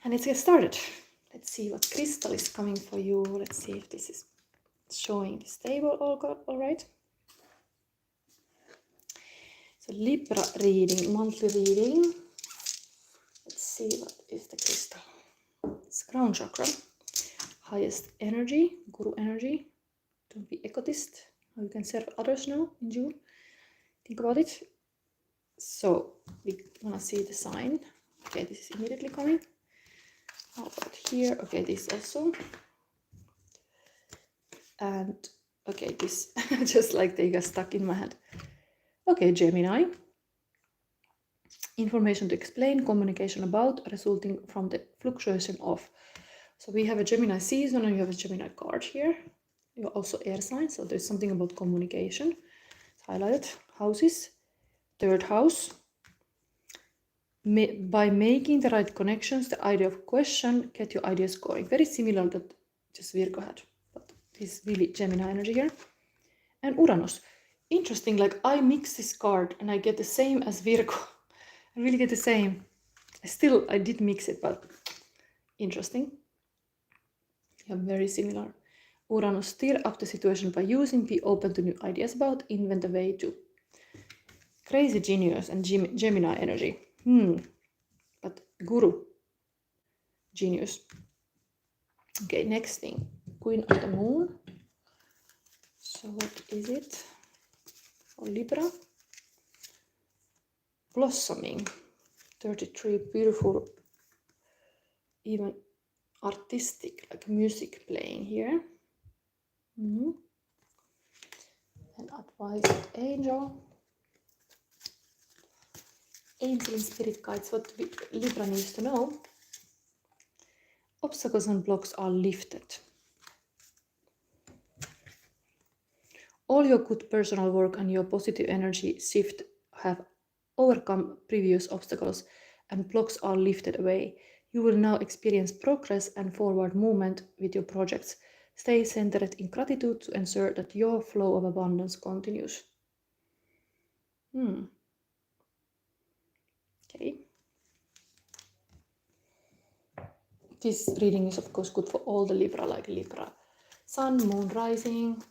And let's get started. Let's see what crystal is coming for you. Let's see if this is showing this table all right. So Libra reading, monthly reading. Let's see what is the crystal. It's crown chakra, highest energy, guru energy. Don't be egotist. How you can serve others now in June. Think about it. So we wanna see the sign. Okay, this is immediately coming. How about here? Okay, this also. And okay, this just like they got stuck in my head. Okay, Gemini. Information to explain, communication about, resulting from the fluctuation of. So we have a Gemini season and you have a Gemini card here. You're also air sign, so there's something about communication. It's highlighted. Houses. Third house. By making the right connections, the idea of question, get your ideas going. Very similar that just Virgo had, but this is really Gemini energy here. And Uranus. Interesting, like I mix this card and I get the same as Virgo. I really get the same. I did mix it, but interesting. Yeah, very similar. Uranus, stir up the situation by using, be open to new ideas about, invent a way to. Crazy genius and Gemini energy. But Guru, genius. Okay, next thing, Queen of the Moon. So what is it? For Libra. Blossoming. 33, beautiful, even artistic, like music playing here. And advice of angel. Angel and spirit guides, what Libra needs to know. Obstacles and blocks are lifted. All your good personal work and your positive energy shift have overcome previous obstacles and blocks are lifted away. You will now experience progress and forward movement with your projects. Stay centered in gratitude to ensure that your flow of abundance continues. Okay. This reading is of course good for all the Libra, like Libra Sun, Moon, Rising.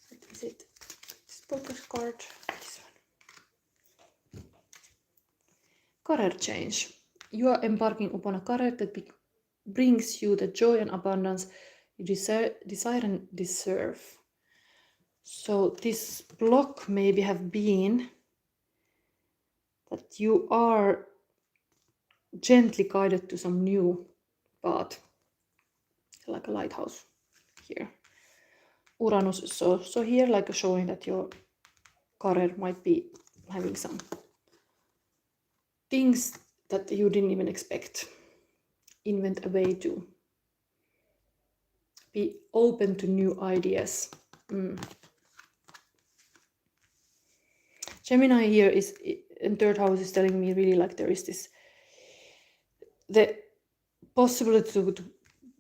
What is it? This focus card. This one. Career change. You are embarking upon a career that brings you the joy and abundance you desire and deserve. So this block maybe have been that you are gently guided to some new path, like a lighthouse here. Uranus, so here like showing that your career might be having some things that you didn't even expect. Invent a way to be open to new ideas. Gemini here is in third house is telling me really like there is this the possibility to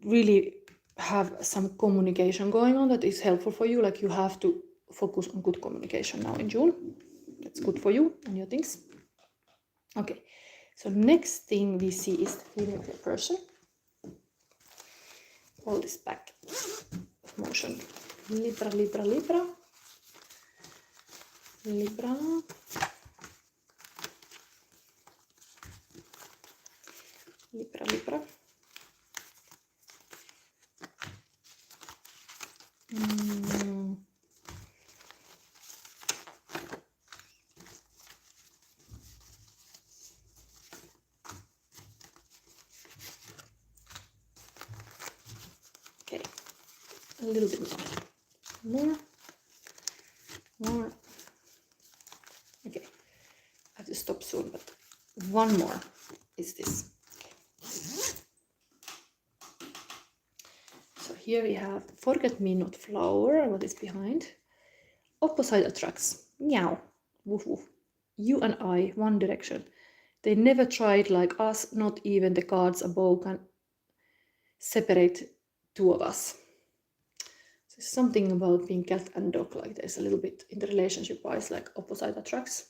really have some communication going on that is helpful for you. Like you have to focus on good communication now in June. That's good for you and your things. Okay, so next thing we see is the feeling of your person. Hold this back of motion. Libra, Libra, Libra. Libra. Libra, Libra. Okay, a little bit more. Okay, I have to stop soon, but one more is this. So here we have forget me not flower. What is behind? Opposite attracts. Meow. Woof woof. You and I, one direction. They never tried like us, not even the gods above can separate two of us. So something about being cat and dog, like there's a little bit in the relationship wise, like opposite attracts.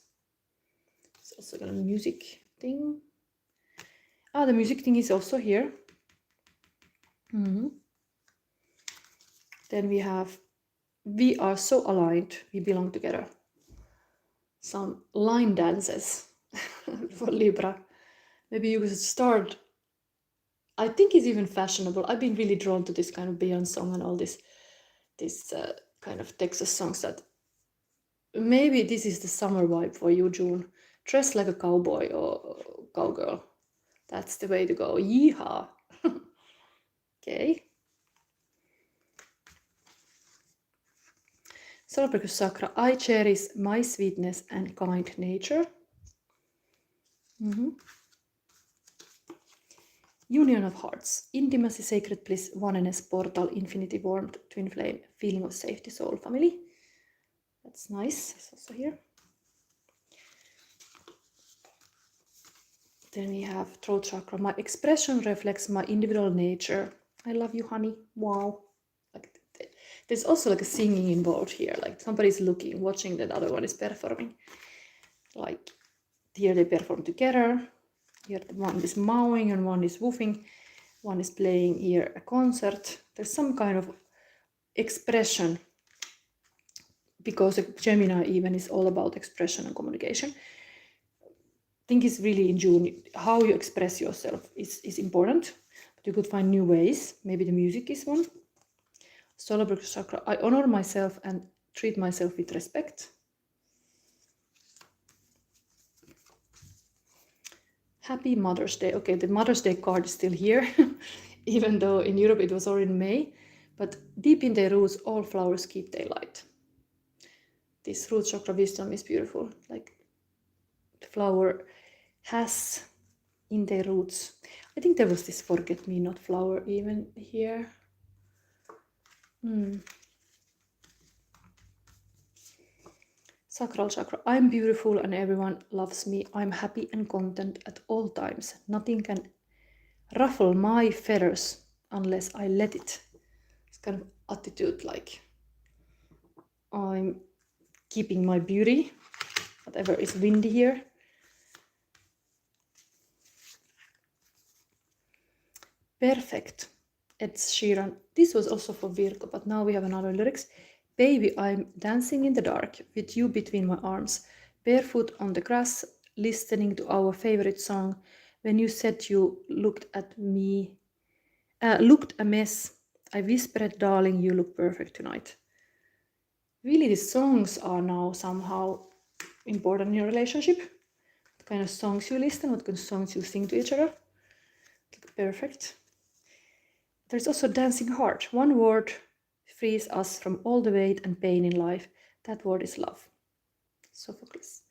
It's also got a music thing. Ah, the music thing is also here. Then we have, we are so aligned, we belong together. Some line dances for Libra. Maybe you could start. I think it's even fashionable. I've been really drawn to this kind of Beyonce song and all this kind of Texas songs. That maybe this is the summer vibe for you, June. Dress like a cowboy or cowgirl. That's the way to go. Yeehaw. Okay. Solar plexus chakra. I cherish my sweetness and kind nature. Union of hearts. Intimacy, sacred bliss, oneness, portal, infinity, warmth, twin flame, feeling of safety, soul family. That's nice. It's also here. Then we have throat chakra. My expression reflects my individual nature. I love you, honey. Wow. Like, there's also like a singing involved here. Like somebody's looking, watching that other one is performing. Like here they perform together. Here the one is mowing and one is woofing. One is playing here a concert. There's some kind of expression, because Gemini even is all about expression and communication. I think it's really in June, how you express yourself is important, but you could find new ways. Maybe the music is one. Solar plexus chakra. I honor myself and treat myself with respect. Happy Mother's Day. Okay, the Mother's Day card is still here, even though in Europe it was already in May. But deep in their roots, all flowers keep their light. This root chakra wisdom is beautiful. Like the flower has in their roots. I think there was this forget-me-not flower even here. Sacral chakra. I'm beautiful and everyone loves me. I'm happy and content at all times. Nothing can ruffle my feathers unless I let it. It's kind of attitude, like I'm keeping my beauty, whatever is windy here. Perfect. Ed Sheeran. This was also for Virgo, but now we have another lyrics. Baby, I'm dancing in the dark with you between my arms, barefoot on the grass, listening to our favorite song. When you said you looked at me, looked a mess, I whispered, darling, you look perfect tonight. Really, the songs are now somehow important in your relationship. What kind of songs you listen, what kind of songs you sing to each other. Perfect. There's also dancing heart. One word frees us from all the weight and pain in life. That word is love. Sophocles.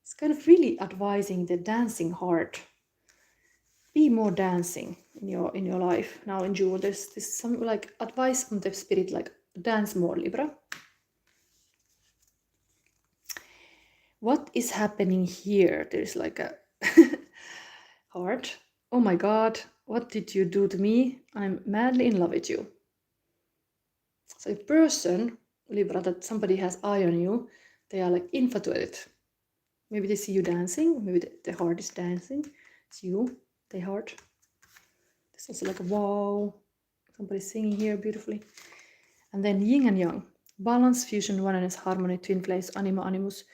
It's kind of really advising the dancing heart. Be more dancing in your life now in June. There's some like advice from the spirit, like dance more, Libra. What is happening here? There's like a heart. Oh my God, what did you do to me? I'm madly in love with you. So a person, Libra, that somebody has eye on you, they are like infatuated. Maybe they see you dancing, maybe the heart is dancing. It's you, the heart. This is like a wow, somebody's singing here beautifully. And then yin and yang, balance, fusion, oneness, harmony, twin flames, anima, animus,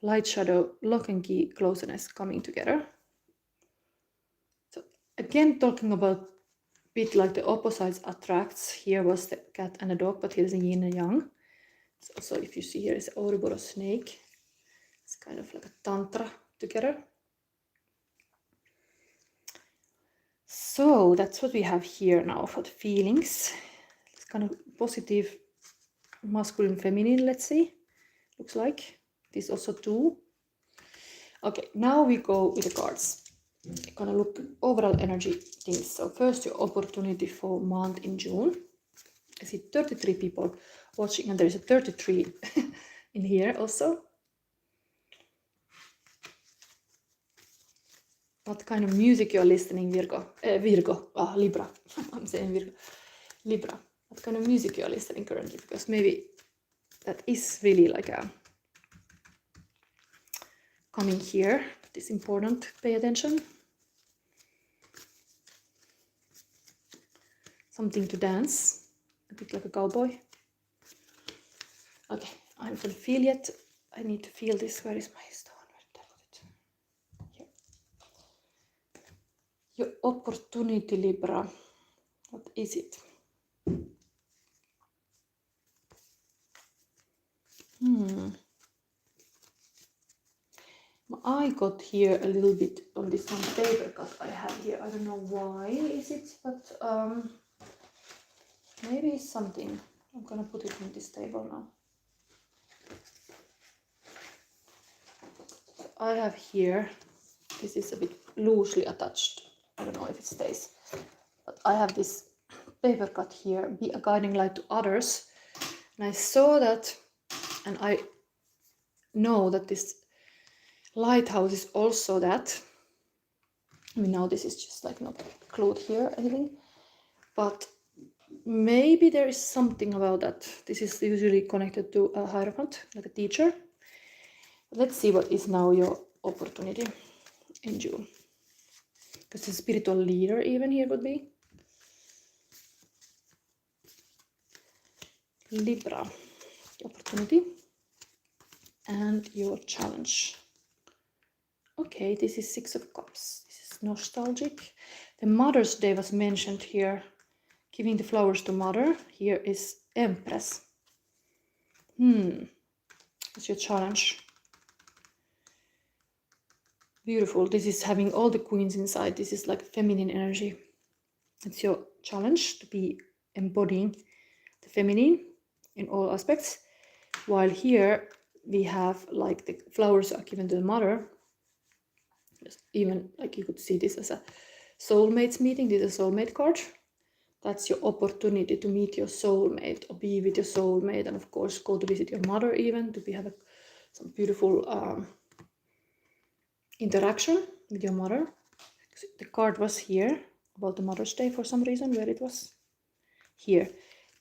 light, shadow, lock and key, closeness coming together. So again, talking about bit like the opposites attracts. Here was the cat and a dog, but here's a yin and yang. So also, if you see here is Ouroboros snake. It's kind of like a tantra together. So that's what we have here now for the feelings. It's kind of positive, masculine, feminine, let's see. Looks like. This also two. Okay, now we go with the cards. I'm gonna look overall energy things. So first, your opportunity for month in June. I see 33 people watching, and there is a 33 in here also. What kind of music you're listening, Libra. I'm saying Virgo. Libra. What kind of music you're listening currently? Because maybe that is really like a coming here. It is important. Pay attention. Something to dance. A bit like a cowboy. Okay, I don't feel yet. I need to feel this. Where is my stone? Where did I put it? Here. Your opportunity, Libra. What is it? I got here a little bit on this one paper cut I have here. I don't know why is it, but maybe it's something. I'm gonna put it on this table now. So I have here, this is a bit loosely attached. I don't know if it stays, but I have this paper cut here, be a guiding light to others. And I saw that, and I know that this lighthouse is also that. I mean, now this is just like not glued here or anything, but maybe there is something about that. This is usually connected to a hierophant, like a teacher. Let's see what is now your opportunity in June. Because the spiritual leader even here would be. Libra, opportunity and your challenge. Okay, this is Six of Cups. This is nostalgic. The Mother's Day was mentioned here. Giving the flowers to mother. Here is Empress. That's your challenge. Beautiful. This is having all the queens inside. This is like feminine energy. It's your challenge to be embodying the feminine in all aspects. While here we have like the flowers are given to the mother. Even like you could see this as a soulmates meeting. This is a soulmate card. That's your opportunity to meet your soulmate or be with your soulmate, and of course go to visit your mother even to have some beautiful interaction with your mother. The card was here about the Mother's Day for some reason. Where it was? Here.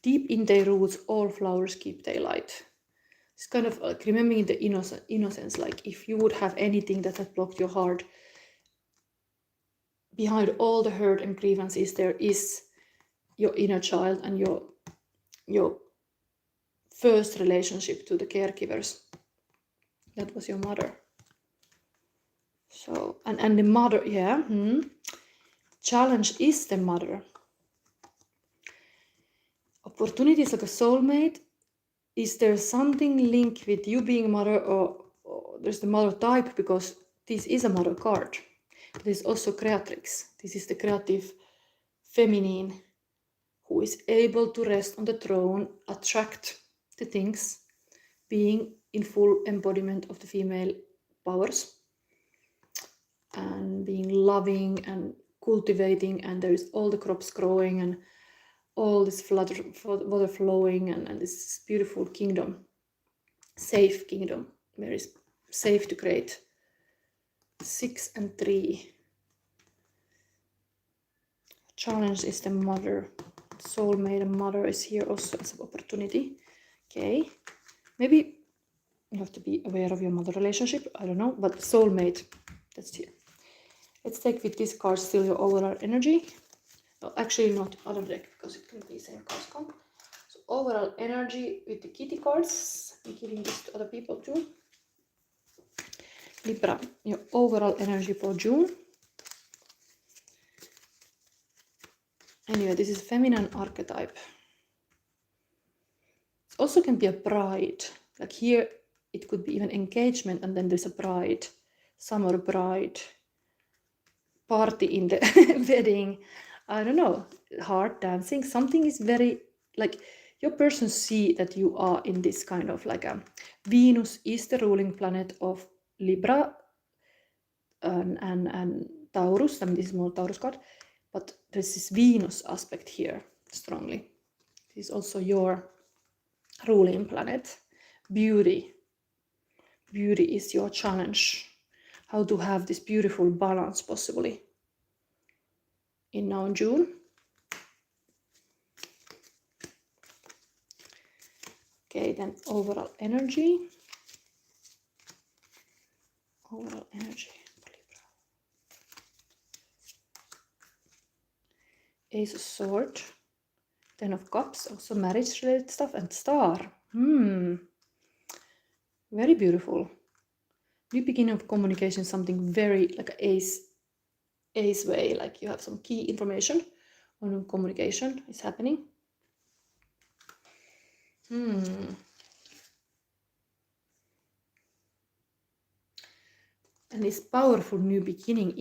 Deep in their roots, all flowers keep their light. It's kind of like remembering the innocence, like if you would have anything that has blocked your heart, behind all the hurt and grievances there is your inner child and your first relationship to the caregivers. That was your mother. So and the mother, yeah. Challenge is the mother. Opportunity is like a soulmate. Is there something linked with you being a mother, or there's the mother type, because this is a mother card. There's also creatrix. This is the creative feminine who is able to rest on the throne, attract the things, being in full embodiment of the female powers, and being loving and cultivating, and there is all the crops growing and all this water flowing, and this beautiful kingdom, safe kingdom, where it's safe to create. 6 and 3. Challenge is the mother. Soulmate and mother is here also as an opportunity. Okay, maybe you have to be aware of your mother relationship. I don't know, but soulmate, that's here. Let's take with this card still your overall energy. No, actually not other deck, because it can be same cards come. So overall energy with the kitty cards. I'm giving this to other people too. Libra, your overall energy for June. Anyway, this is feminine archetype. It also can be a bride. Like here, it could be even engagement, and then there's a bride, summer bride, party in the wedding. I don't know, heart dancing. Something is very like your person see that you are in this kind of like a Venus is the ruling planet of Libra and Taurus. I mean, this is more Taurus card, but there's this Venus aspect here strongly. This is also your ruling planet. Beauty. Beauty is your challenge. How to have this beautiful balance possibly in now June. Okay, then overall energy. Overall energy for Libra. Ace of Swords, Ten of Cups, also marriage related stuff, and Star. Very beautiful. New beginning of communication, something very like ace way, like you have some key information on communication is happening. And this powerful new beginning,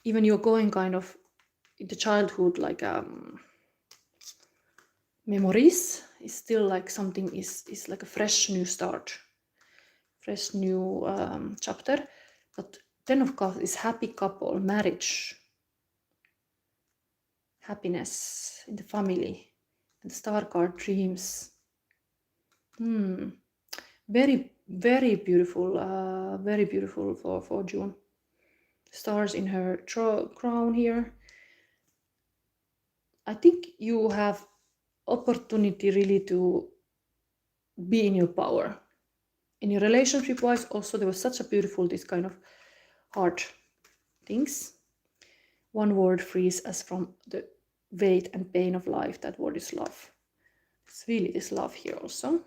even you're going kind of into childhood, like memories is still like something is like a fresh new start, fresh new chapter. But Ten of Cups is happy couple, marriage, happiness in the family, and the Star card, dreams. Very, very beautiful, for June. Stars in her crown here. I think you have opportunity really to be in your power. In your relationship wise, also there was such a beautiful, this kind of heart things. One word frees us from the weight and pain of life. That word is love. It's really this love here also.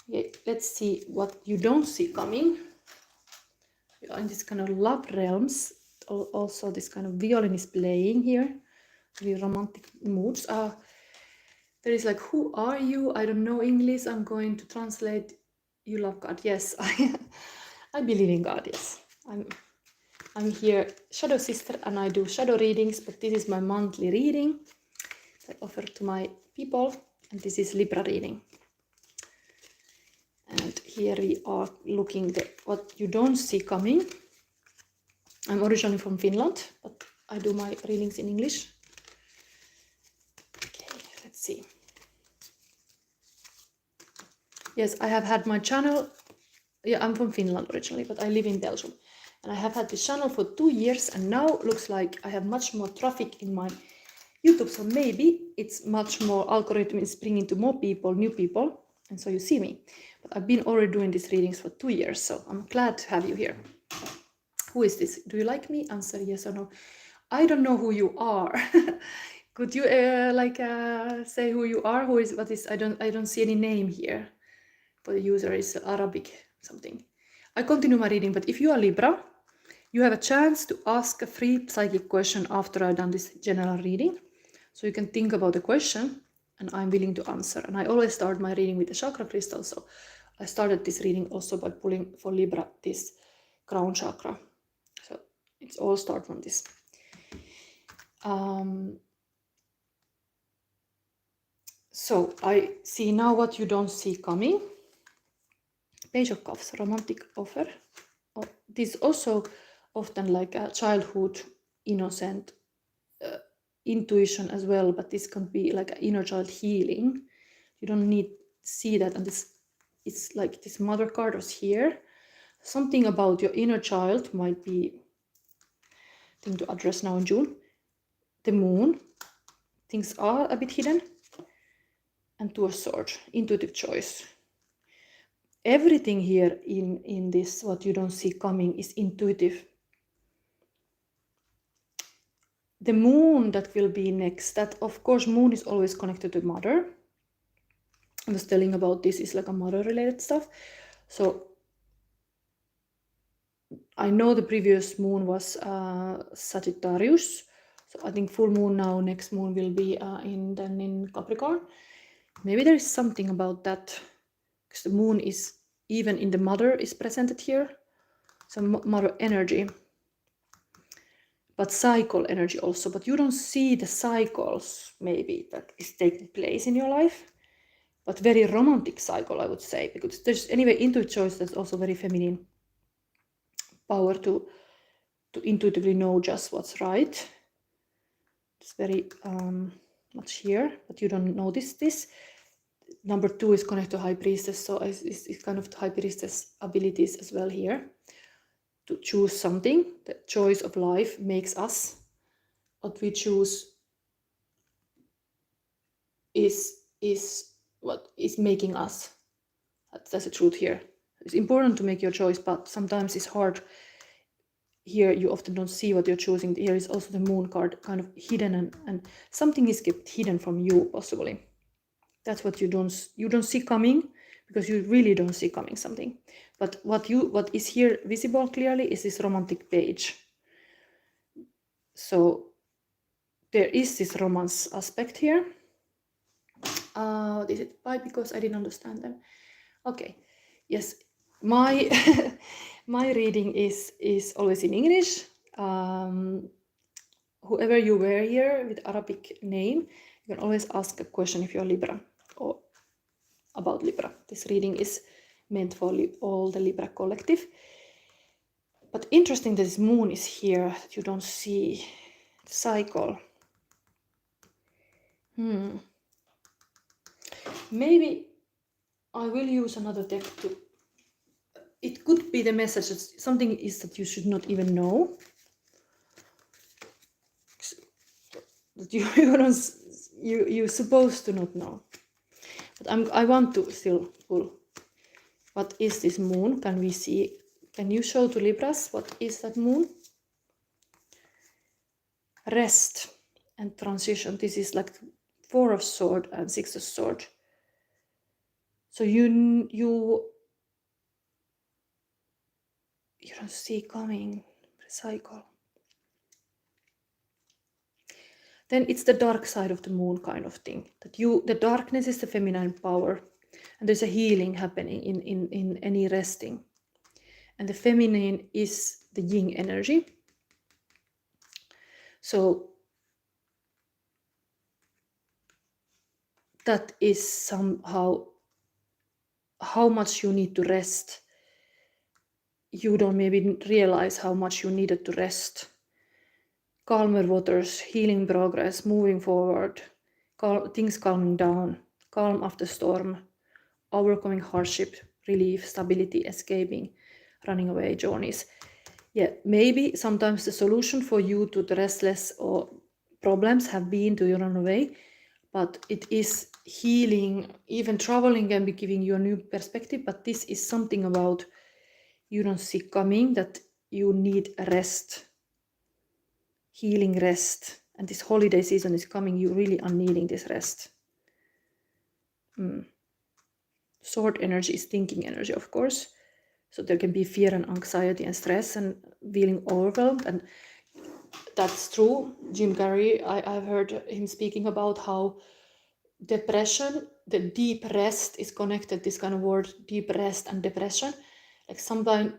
Okay, let's see what you don't see coming. We are in this kind of love realms. Also, this kind of violin is playing here. Really romantic moods. There is like, who are you? I don't know English. I'm going to translate. You love God. Yes, I believe in God. Yes, I'm here, Shadow Sister, and I do shadow readings. But this is my monthly reading I offer to my people, and this is Libra reading. And here we are looking at what you don't see coming. I'm originally from Finland, but I do my readings in English. Okay, let's see. Yes, I have had my channel. Yeah, I'm from Finland originally, but I live in Belgium. And I have had this channel for 2 years, and now looks like I have much more traffic in my YouTube. So maybe it's much more, algorithm is bringing to more people, new people, and so you see me. But I've been already doing these readings for 2 years, so I'm glad to have you here. Who is this? Do you like me? Answer yes or no. I don't know who you are. Could you say who you are? Who is? What is? I don't see any name here. For the user is Arabic something. I continue my reading, but if you are Libra, you have a chance to ask a free psychic question after I've done this general reading. So you can think about the question, and I'm willing to answer. And I always start my reading with the chakra crystal. So I started this reading also by pulling for Libra this crown chakra. So it's all start from this. So I see now what you don't see coming. Page of Cups, romantic offer. This is also often like a childhood, innocent intuition as well, but this can be like an inner child healing. You don't need to see that, and this it's like this mother card was here. Something about your inner child might be thing to address now in June. The moon, things are a bit hidden, and Two of Swords, intuitive choice. Everything here in this, what you don't see coming, is intuitive. The moon that will be next, that of course moon is always connected to mother. I was telling about this is like a mother related stuff. So I know the previous moon was Sagittarius. So I think full moon now, next moon will be in Capricorn. Maybe there is something about that, because the moon is even in the mother is presented here. So mother energy, but cycle energy also. But you don't see the cycles maybe that is taking place in your life, but very romantic cycle, I would say, because there's anyway intuitive choice that's also very feminine power to intuitively know just what's right. It's very much here, but you don't notice this. Number 2 is connected to High Priestess, so it's kind of High Priestess abilities as well here. To choose something, the choice of life makes us. What we choose is what is making us. That's the truth here. It's important to make your choice, but sometimes it's hard. Here you often don't see what you're choosing. Here is also the moon card kind of hidden, and something is kept hidden from you, possibly. That's what you don't see coming, because you really don't see coming something. But what is here visible clearly is this romantic page. So there is this romance aspect here. Is it why? Because I didn't understand them. Okay. Yes, my my reading is always in English. Whoever you were here with Arabic name, you can always ask a question if you're Libra or about Libra. This reading is meant for all the Libra collective. But interesting that this moon is here, that you don't see the cycle. Maybe I will use another deck to... It could be the message that something is that you should not even know. That you're supposed to not know. But I want to still pull. What is this moon? Can we see? Can you show to Libras what is that moon? Rest and transition. This is like 4 of Swords and 6 of Swords. So you don't see coming the cycle. Then it's the dark side of the moon kind of thing. That the darkness is the feminine power, and there's a healing happening in any resting. And the feminine is the yin energy. So that is somehow how much you need to rest. You don't maybe realize how much you needed to rest. Calmer waters, healing progress, moving forward, things calming down, calm after storm, overcoming hardship, relief, stability, escaping, running away journeys. Yeah, maybe sometimes the solution for you to the restless or problems have been to run away, but it is healing. Even traveling can be giving you a new perspective, but this is something about you don't see coming, that you need a rest, healing rest. And this holiday season is coming, you really are needing this rest. Sword energy is thinking energy, of course. So there can be fear and anxiety and stress and feeling overwhelmed. And that's true. Jim Carrey, I've heard him speaking about how depression, the deep rest is connected, this kind of word, deep rest and depression. Like sometimes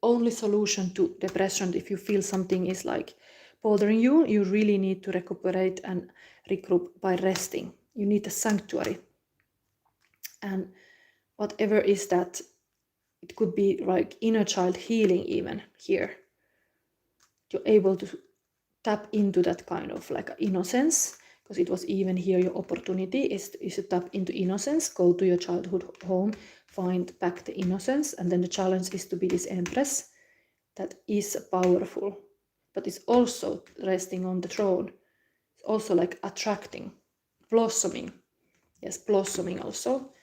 only solution to depression, if you feel something is like bothering you, you really need to recuperate and regroup by resting. You need a sanctuary. And whatever is that, it could be like inner child healing even here. You're able to tap into that kind of like innocence, because it was even here your opportunity is to tap into innocence, go to your childhood home, find back the innocence, and then the challenge is to be this empress that is powerful, but it's also resting on the throne. It's also like attracting, blossoming. Yes, blossoming also.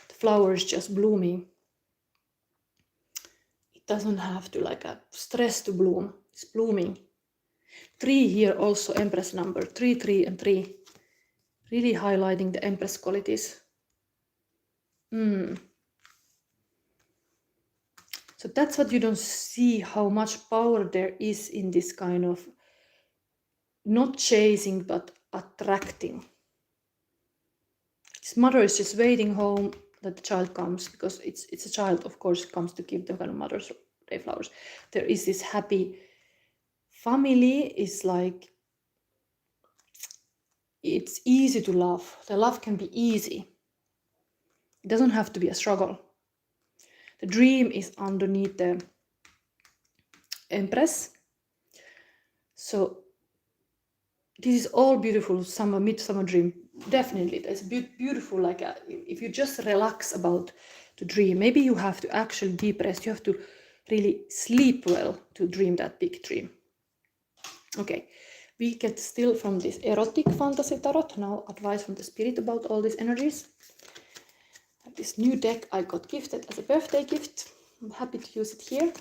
The flower is just blooming. It doesn't have to like a stress to bloom. It's blooming. 3 here also, Empress number, 3, 3, and 3. Really highlighting the Empress qualities. So that's what you don't see, how much power there is in this kind of not chasing, but attracting. This mother is just waiting home that the child comes, because it's a child, of course, comes to give the kind of Mother's Day flowers. There is this happy family, is like, it's easy to love. The love can be easy. It doesn't have to be a struggle. The dream is underneath the Empress. So this is all beautiful summer, midsummer dream. Definitely, it's beautiful. Like if you just relax about to dream, maybe you have to actually deep rest. You have to really sleep well to dream that big dream. Okay, we get still from this erotic fantasy tarot now advice from the spirit about all these energies. This new deck I got gifted as a birthday gift. I'm happy to use it here.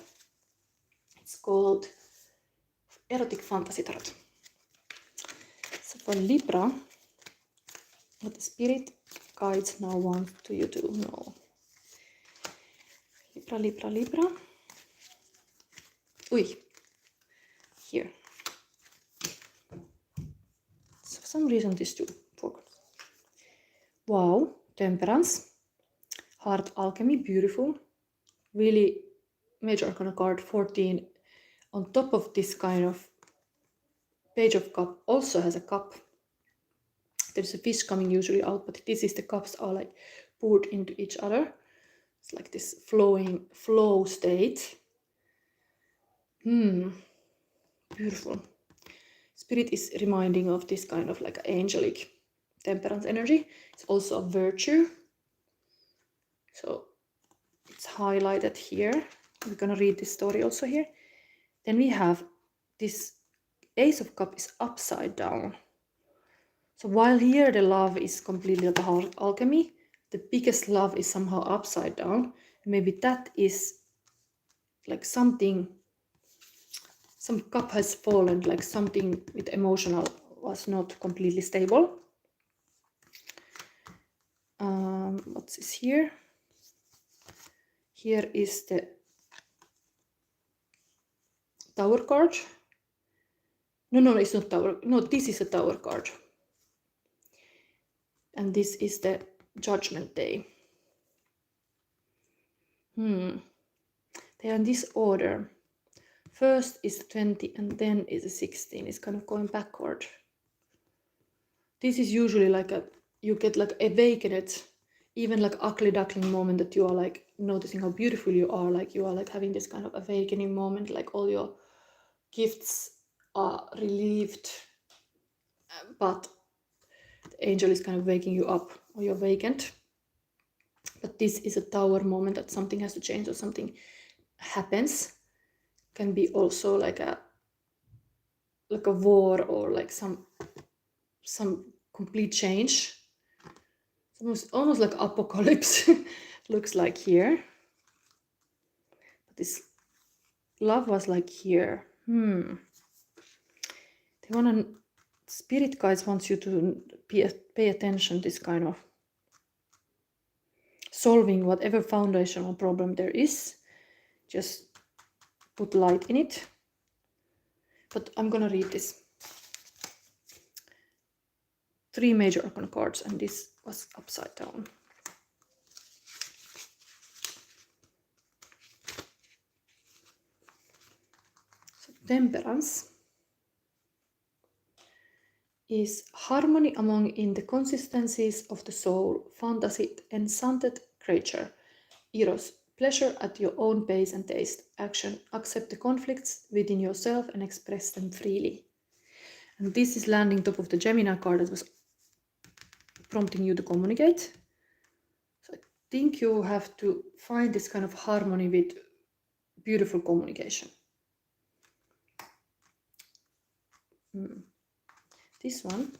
It's called Erotic Fantasy Tarot. So for Libra, what the spirit guides now want you to know. Libra, Libra, Libra. Ui, here. So for some reason these two forgot. Wow, Temperance, Heart Alchemy, beautiful. Really major arcana card 14. On top of this kind of Page of Cup also has a cup. There's a fish coming usually out, but this is the cups are like poured into each other. It's like this flowing flow state. Beautiful. Spirit is reminding of this kind of like angelic temperance energy. It's also a virtue. So it's highlighted here. We're gonna read this story also here. Then we have this Ace of Cups is upside down. So while here the love is completely like heart alchemy, the biggest love is somehow upside down. Maybe that is like something, some cup has fallen, like something with emotional was not completely stable. What's this here? Here is the Tower card. No, it's not Tower. No, this is a Tower card. And this is the Judgment Day. They are in this order. First is 20 and then is a 16. It's kind of going backward. This is usually like you get like awakened, even like ugly duckling moment that you are like noticing how beautiful you are. Like you are like having this kind of awakening moment, like all your gifts are relieved, but the angel is kind of waking you up, or you're awakened. But this is a Tower moment that something has to change or something happens. Can be also like a war or like some complete change. It's almost like apocalypse looks like here. But this love was like here. They wanna, spirit guides wants you to pay attention to this kind of solving whatever foundational problem there is. Just put light in it. But I'm gonna read this. 3 major arcana cards, and this was upside down. So Temperance is harmony among inconsistencies of the soul, fantasy, enchanted creature, eros, pleasure at your own pace and taste, action, accept the conflicts within yourself and express them freely. And this is landing top of the Gemini card that was prompting you to communicate. So I think you have to find this kind of harmony with beautiful communication. This one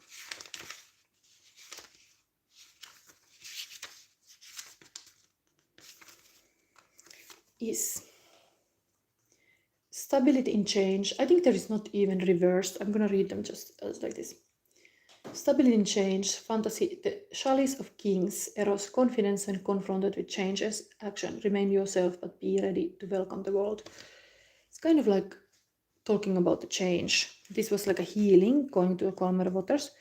is stability in change. I think there is not even reversed. I'm gonna read them just as like this. Stability in change, fantasy, the chalice of kings, eros, confidence when confronted with changes, action, remain yourself but be ready to welcome the world. It's kind of like talking about the change. This was like a healing, going to a calmer waters.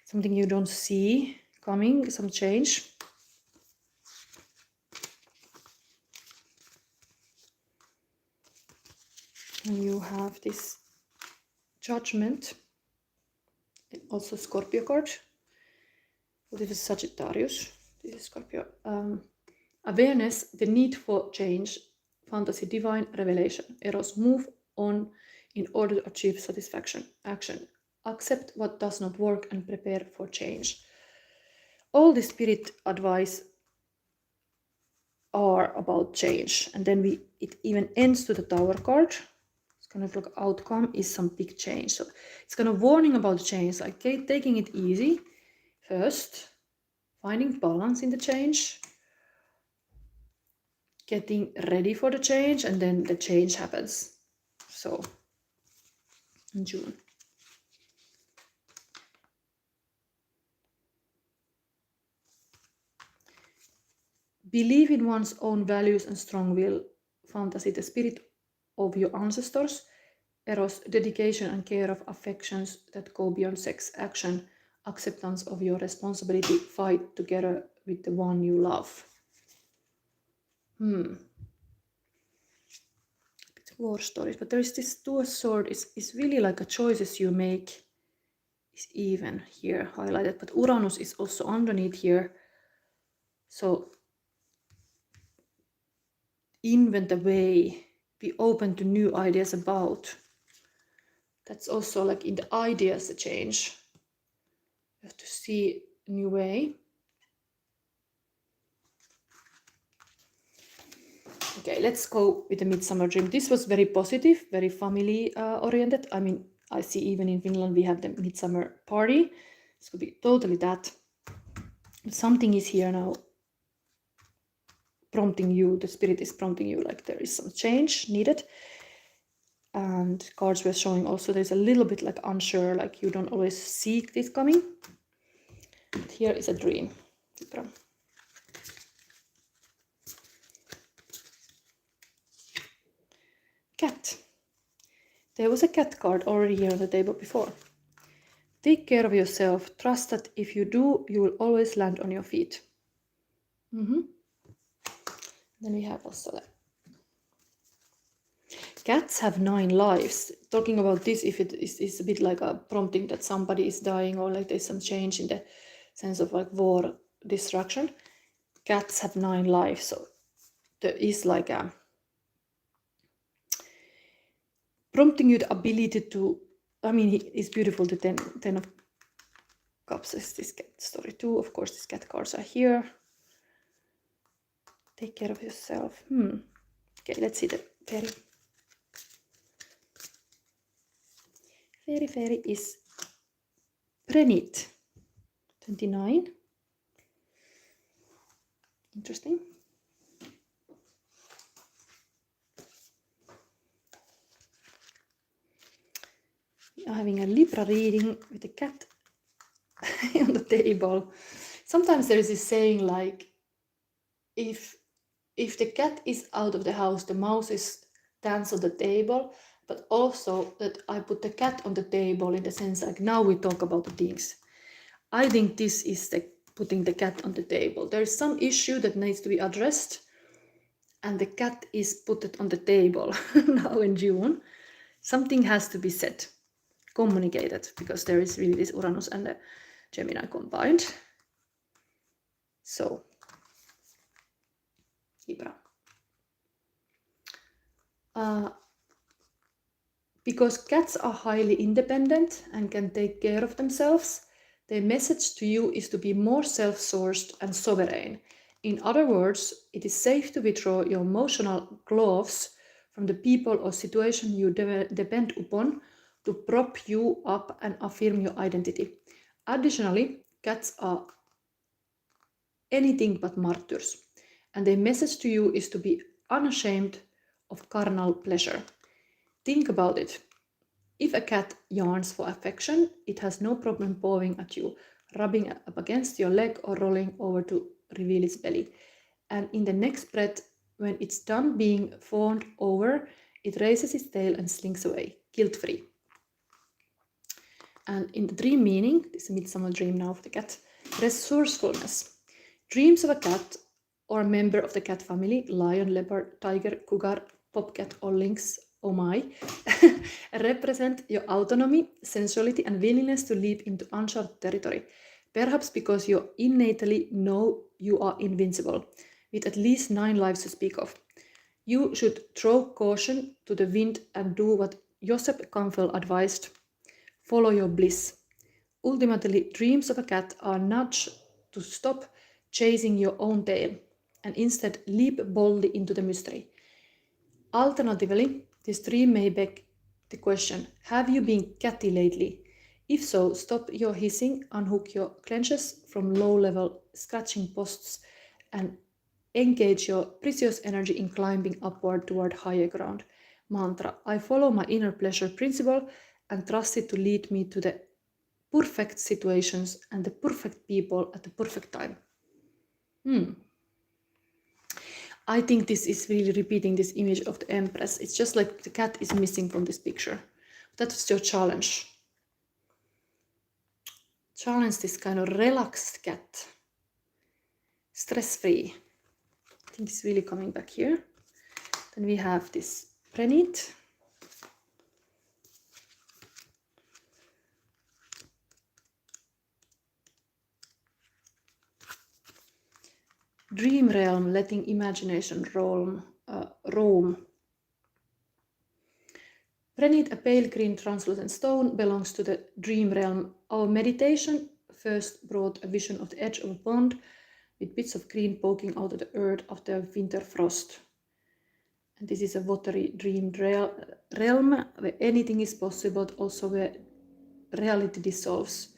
Something you don't see coming, some change. And you have this Judgment, also Scorpio card. This is Sagittarius, this is Scorpio. Awareness, the need for change, fantasy, divine revelation, eros, move on in order to achieve satisfaction, action, accept what does not work and prepare for change. All the spirit advice are about change, and then it even ends to the Tower card. It's kind of like outcome is some big change. So it's kind of warning about change, like okay, taking it easy first, finding balance in the change, getting ready for the change, and then the change happens. So in June. Believe in one's own values and strong will. Fantasy, the spirit of your ancestors. Eros, dedication and care of affections that go beyond sex. Action, acceptance of your responsibility. Fight together with the one you love. It's war stories, but there is this Two of Swords. It's really like a choices you make is even here highlighted, but Uranus is also underneath here. So invent a way, be open to new ideas about. That's also like in the ideas the change. You have to see a new way. Okay, let's go with the Midsummer Dream. This was very positive, very family oriented. I mean, I see even in Finland we have the Midsummer Party. This could be totally that. Something is here now prompting you, the spirit is prompting you, like there is some change needed. And cards were showing also there's a little bit like unsure, like you don't always see this coming. But here is a dream. Libra. Cat. There was a cat card already here on the table before. Take care of yourself. Trust that if you do, you will always land on your feet. Then we have also that. Cats have 9 lives. Talking about this, if it is a bit like a prompting that somebody is dying or like there's some change in the sense of like war, destruction. Cats have 9 lives, so there is like a prompting you the ability to, I mean, it's beautiful, the 10 of Cups is this cat story too. Of course, these cat cards are here. Take care of yourself. Okay, let's see the fairy. Fairy is Prenit, 29. Interesting. We are having a Libra reading with a cat on the table. Sometimes there is this saying like, if the cat is out of the house, the mouse is dance on the table, but also that I put the cat on the table in the sense like now we talk about the things. I think this is the putting the cat on the table. There is some issue that needs to be addressed, and the cat is put on the table now in June. Something has to be said, communicated, because there is really this Uranus and the Gemini combined. So, Libra. Because cats are highly independent and can take care of themselves, their message to you is to be more self-sourced and sovereign. In other words, it is safe to withdraw your emotional gloves from the people or situation you depend upon to prop you up and affirm your identity. Additionally, cats are anything but martyrs, and their message to you is to be unashamed of carnal pleasure. Think about it. If a cat yearns for affection, it has no problem pawing at you, rubbing up against your leg or rolling over to reveal its belly. And in the next breath, when it's done being fawned over, it raises its tail and slinks away, guilt-free. And in the dream meaning, this midsummer dream now of the cat, resourcefulness. Dreams of a cat or a member of the cat family, lion, leopard, tiger, cougar, bobcat, or lynx, oh my, represent your autonomy, sensuality, and willingness to leap into uncharted territory. Perhaps because you innately know you are invincible, with at least 9 lives to speak of. You should throw caution to the wind and do what Joseph Campbell advised. Follow your bliss. Ultimately, dreams of a cat are nudged to stop chasing your own tail and instead leap boldly into the mystery. Alternatively, this dream may beg the question, have you been catty lately? If so, stop your hissing, unhook your clenches from low-level scratching posts, and engage your precious energy in climbing upward toward higher ground. Mantra: I follow my inner pleasure principle and trust it to lead me to the perfect situations and the perfect people at the perfect time. I think this is really repeating this image of the Empress. It's just like the cat is missing from this picture. That's your challenge. Challenge this kind of relaxed cat. Stress-free. I think it's really coming back here. Then we have this Prenit. Dream realm, letting imagination roam. Prenit, a pale green translucent stone, belongs to the dream realm. Our meditation first brought a vision of the edge of a pond with bits of green poking out of the earth after winter frost. And this is a watery dream realm where anything is possible, but also where reality dissolves.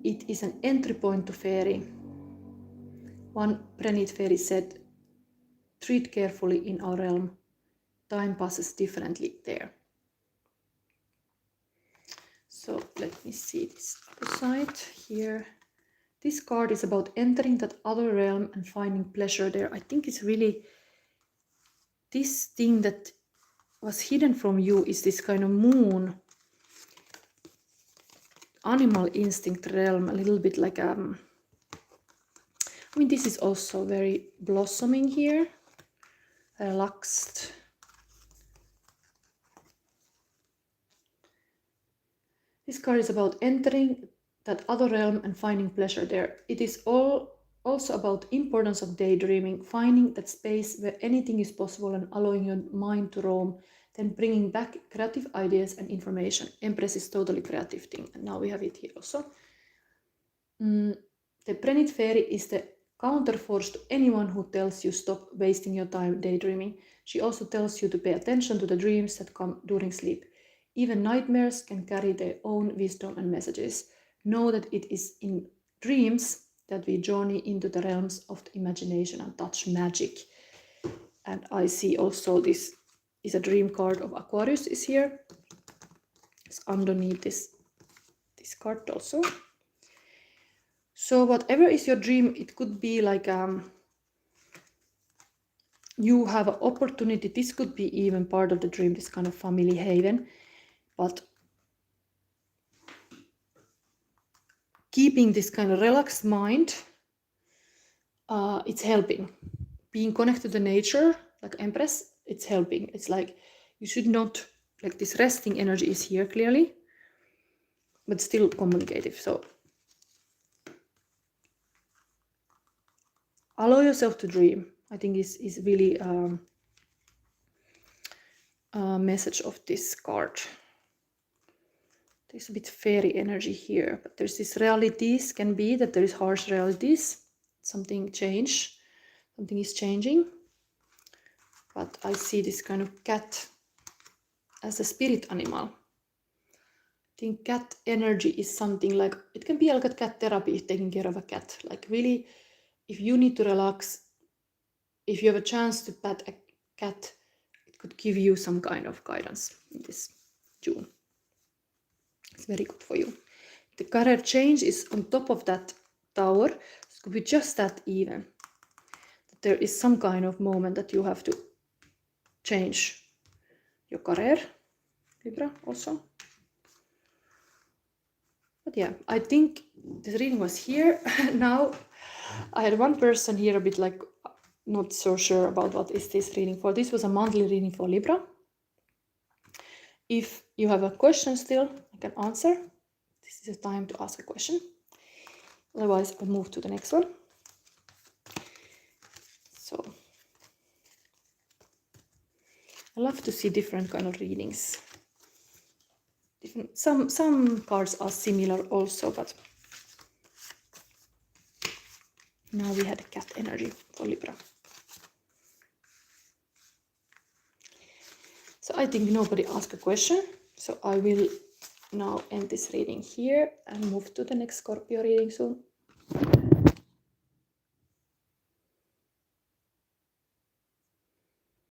It is an entry point to fairy. One Prenit fairy said, treat carefully in our realm. Time passes differently there. So let me see this other side here. This card is about entering that other realm and finding pleasure there. I think it's really this thing that was hidden from you is this kind of moon, animal instinct realm, a little bit like I mean, this is also very blossoming here, relaxed. This card is about entering that other realm and finding pleasure there. It is also about importance of daydreaming, finding that space where anything is possible and allowing your mind to roam, then bringing back creative ideas and information. Empress is totally creative thing, and now we have it here also. The Prenit fairy is the counterforce to anyone who tells you stop wasting your time daydreaming. She also tells you to pay attention to the dreams that come during sleep. Even nightmares can carry their own wisdom and messages. Know that it is in dreams that we journey into the realms of the imagination and touch magic. And I see also this is a dream card of Aquarius is here. It's underneath this card also. So whatever is your dream, it could be like you have an opportunity. This could be even part of the dream, this kind of family haven. But keeping this kind of relaxed mind, it's helping. Being connected to nature, like Empress, it's helping. It's like you should not, like this resting energy is here clearly, but still communicative. So allow yourself to dream. I think is really a message of this card. There's a bit fairy energy here, but there's this realities, can be that there is harsh realities, something is changing. But I see this kind of cat as a spirit animal. I think cat energy is something like, it can be like a cat therapy, taking care of a cat. Like really, if you need to relax, if you have a chance to pet a cat, it could give you some kind of guidance in this June. It's very good for you. The career change is on top of that tower. It could be just that even. That there is some kind of moment that you have to change your career, Libra also. But yeah, I think this reading was here. Now I had one person here a bit like not so sure about what is this reading for. This was a monthly reading for Libra. If you have a question still, I can answer. This is a time to ask a question. Otherwise, I'll move to the next one. So I love to see different kind of readings. Some cards are similar also, but now we had a cat energy for Libra. So I think nobody asked a question, so I will now end this reading here and move to the next Scorpio reading soon.